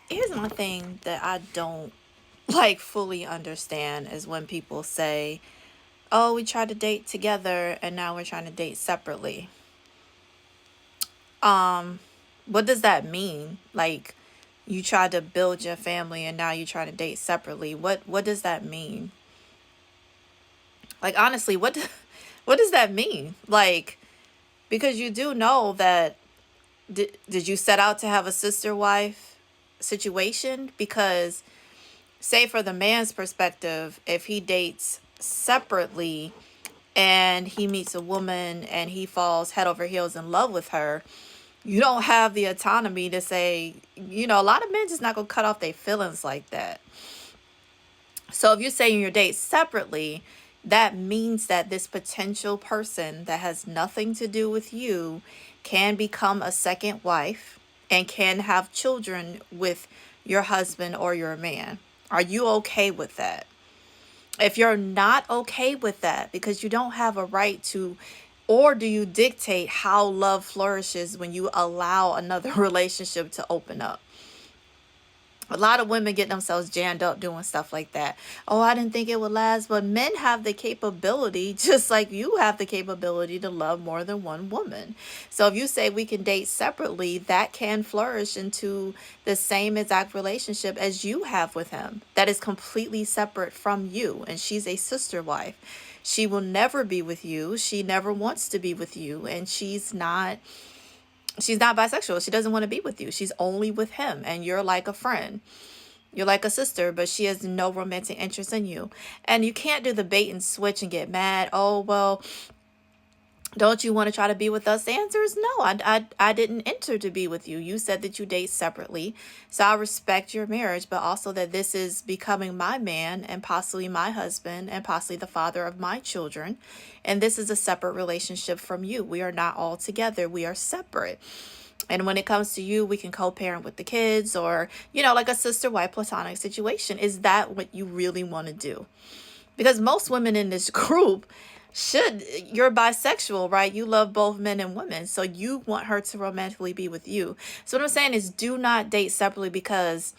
Here's my thing that I don't like fully understand is when people say, "Oh, we tried to date together and now we're trying to date separately." Um, what does that mean? Like, you tried to build your family and now you try to date separately. What does that mean? Like, honestly, what does that mean? Like, because you do know that did you set out to have a sister wife situation? Because say for the man's perspective, if he dates separately and he meets a woman and he falls head over heels in love with her, you don't have the autonomy to say, a lot of men just not gonna cut off their feelings like that. So if you're saying your date separately, that means that this potential person that has nothing to do with you can become a second wife and can have children with your husband or your man. Are you okay with that? If you're not okay with that, because you don't have a right to, or do you dictate how love flourishes when you allow another relationship to open up? A lot of women get themselves jammed up doing stuff like that. Oh, I didn't think it would last. But men have the capability, just like you have the capability, to love more than one woman. So if you say we can date separately, that can flourish into the same exact relationship as you have with him. That is completely separate from you. And she's a sister wife. She will never be with you. She never wants to be with you. And she's not bisexual. She doesn't want to be with you. She's only with him. And you're like a friend. You're like a sister, but she has no romantic interest in you. And you can't do the bait and switch and get mad. Oh, well, don't you want to try to be with us? The answer is no. I didn't enter to be with you. You said that you date separately. So I respect your marriage, but also that this is becoming my man and possibly my husband and possibly the father of my children. And this is a separate relationship from you. We are not all together. We are separate. And when it comes to you, we can co-parent with the kids or, like a sister wife platonic situation. Is that what you really want to do? Because most women in this group you're bisexual, right? You love both men and women. So you want her to romantically be with you. So what I'm saying is do not date separately because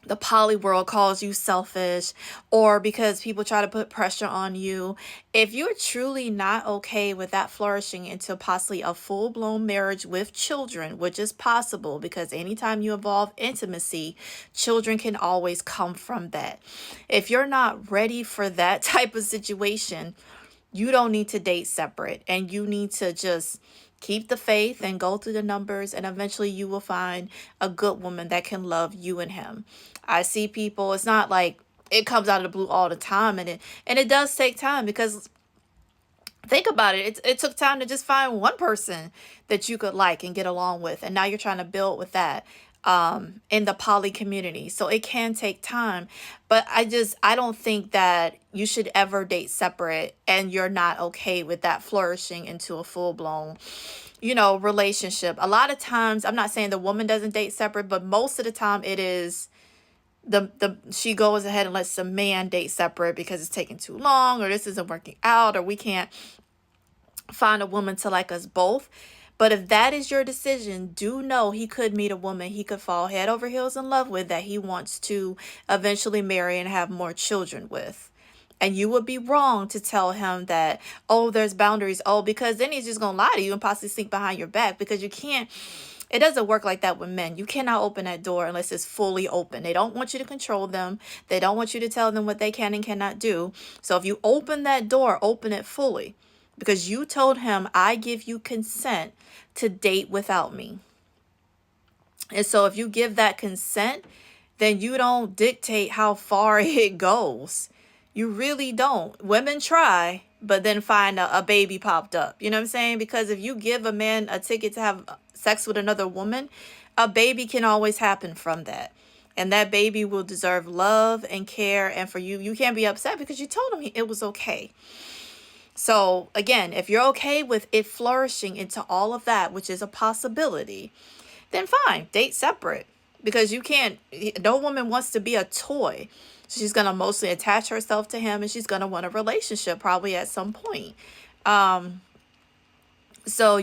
the poly world calls you selfish or because people try to put pressure on you. If you're truly not okay with that flourishing into possibly a full-blown marriage with children, which is possible because anytime you involve intimacy, children can always come from that. If you're not ready for that type of situation, you don't need to date separate and you need to just keep the faith and go through the numbers, and eventually you will find a good woman that can love you and him. I see people, it's not like it comes out of the blue all the time, and it does take time because think about it. It took time to just find one person that you could like and get along with, and now you're trying to build with that in the poly community. So it can take time, but I don't think that you should ever date separate and you're not okay with that flourishing into a full blown, relationship. A lot of times, I'm not saying the woman doesn't date separate, but most of the time it is the she goes ahead and lets the man date separate because it's taking too long or this isn't working out or we can't find a woman to like us both. But if that is your decision, do know he could meet a woman he could fall head over heels in love with that he wants to eventually marry and have more children with. And you would be wrong to tell him that, oh, there's boundaries. Oh, because then he's just going to lie to you and possibly sneak behind your back because you can't. It doesn't work like that with men. You cannot open that door unless it's fully open. They don't want you to control them. They don't want you to tell them what they can and cannot do. So if you open that door, open it fully because you told him, I give you consent to date without me. And so if you give that consent, then you don't dictate how far it goes. You really don't. Women try, but then find a baby popped up. You know what I'm saying? Because if you give a man a ticket to have sex with another woman, a baby can always happen from that. And that baby will deserve love and care. And for you, you can't be upset because you told him it was okay. So again, if you're okay with it flourishing into all of that, which is a possibility, then fine, date separate. Because you can't, no woman wants to be a toy. She's going to mostly attach herself to him and she's going to want a relationship probably at some point. So,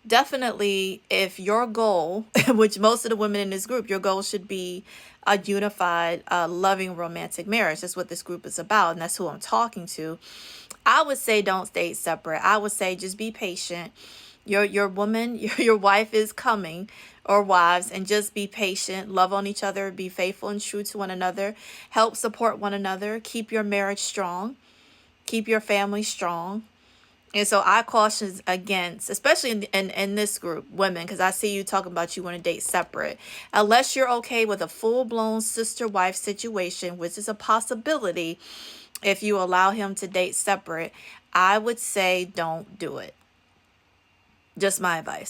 definitely, if your goal, which most of the women in this group, your goal should be a unified, loving, romantic marriage. That's what this group is about, and that's who I'm talking to. I would say don't stay separate. I would say just be patient. Your woman, your wife is coming, or wives, and just be patient. Love on each other. Be faithful and true to one another. Help support one another. Keep your marriage strong. Keep your family strong. And so I caution against, especially in this group, women, because I see you talking about you want to date separate. Unless you're okay with a full-blown sister-wife situation, which is a possibility if you allow him to date separate, I would say don't do it. Just my advice.